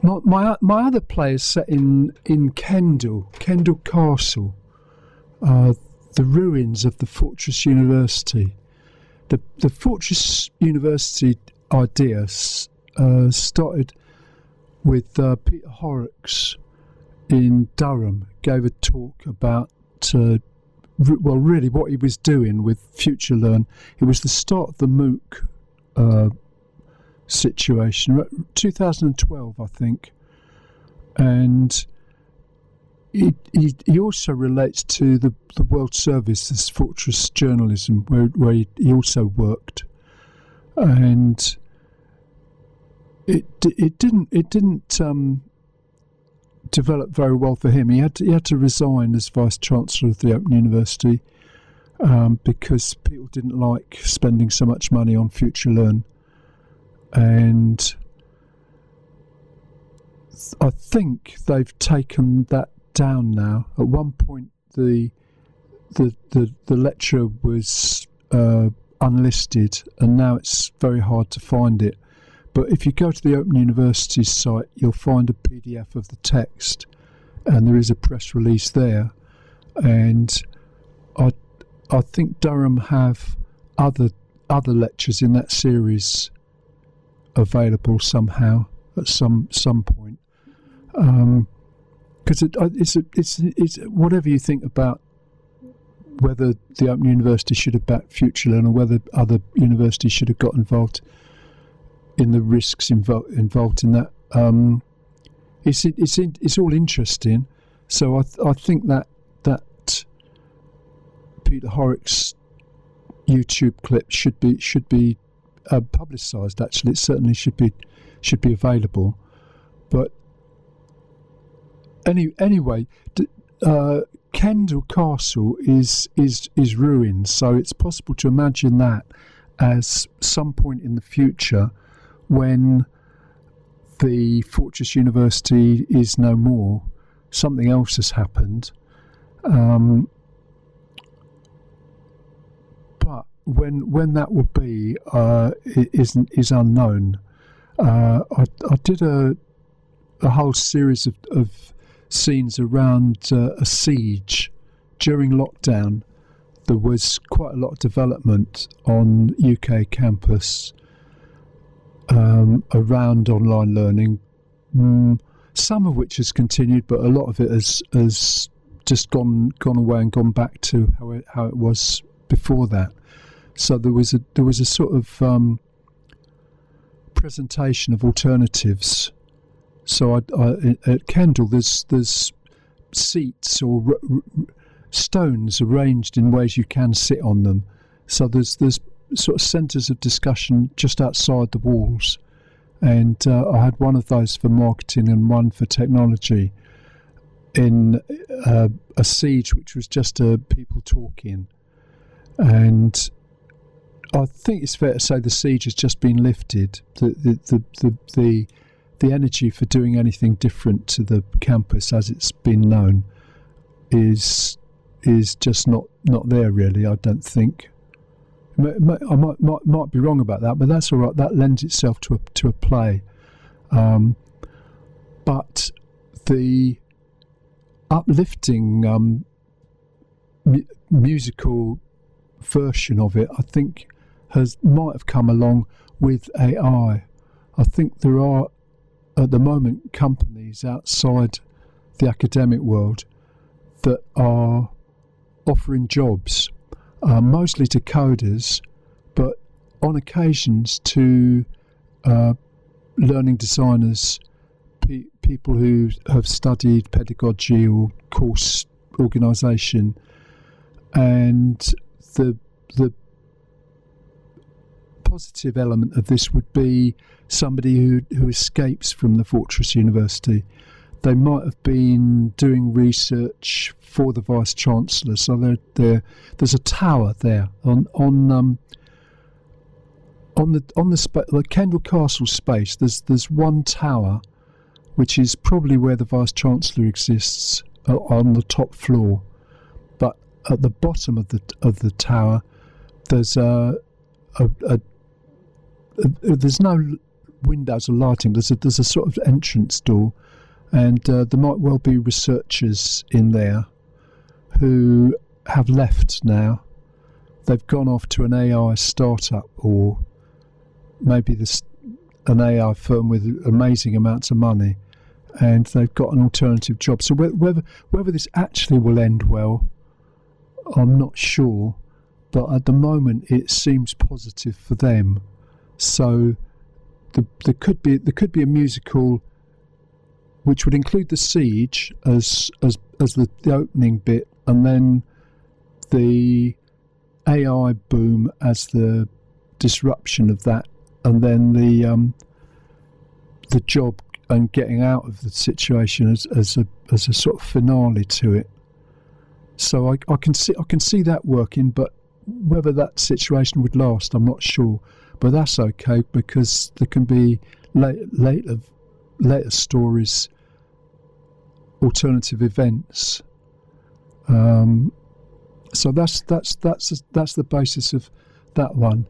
My other play is set in Kendal Castle, the ruins of the Fortress University. The Fortress University idea started with Peter Horrocks in Durham. Gave a talk about really what he was doing with Future Learn. It was the start of the MOOC situation, 2012 I think, and he also relates to the World Service, this Fortress Journalism, where he also worked, and it didn't develop very well for him. He had to resign as Vice Chancellor of the Open University because people didn't like spending so much money on Future Learn. And I think they've taken that down now. At one point, the lecture was unlisted, and now it's very hard to find it. But if you go to the Open University's site, you'll find a PDF of the text, and there is a press release there. And I think Durham have other lectures in that series available somehow at some point, because it's whatever you think about whether the Open University should have backed Future Learn or whether other universities should have got involved in the risks involved in that. It's all interesting. So I think that Peter Horrocks YouTube clip should be publicised. Actually, it certainly should be available. But anyway, Kendal Castle is ruined, so it's possible to imagine that as some point in the future, when the Fortress University is no more, something else has happened. But when that will be is unknown. I did a whole series of scenes around a siege during lockdown. There was quite a lot of development on UK campus around online learning, some of which has continued, but a lot of it has just gone away and gone back to how it was before that. So there was a sort of presentation of alternatives. So at Kendal, there's seats or stones arranged in ways you can sit on them. So there's sort of centres of discussion just outside the walls, and I had one of those for marketing and one for technology in a siege which was just people talking. And I think it's fair to say the siege has just been lifted. The energy for doing anything different to the campus as it's been known is just not there really. I don't think. I might be wrong about that, but that's all right. That lends itself to a play. But the uplifting musical version of it, I think, might have come along with AI. I think there are at the moment companies outside the academic world that are offering jobs, mostly to coders, but on occasions to learning designers, people who have studied pedagogy or course organisation, and the positive element of this would be somebody who escapes from the Fortress University. They might have been doing research for the Vice Chancellor, so there's a tower there on the Kendal Castle space. There's one tower, which is probably where the Vice Chancellor exists, on the top floor. But at the bottom of the tower, there's there's no windows are lighting. There's a sort of entrance door, and there might well be researchers in there who have left now. They've gone off to an AI startup, or maybe an AI firm with amazing amounts of money, and they've got an alternative job. So whether this actually will end well, I'm not sure, but at the moment it seems positive for them. So there could be a musical which would include the siege as the opening bit, and then the AI boom as the disruption of that, and then the job and getting out of the situation as a sort of finale to it. So I can see that working, but whether that situation would last, I'm not sure. But that's okay, because there can be later stories, alternative events. So that's the basis of that one.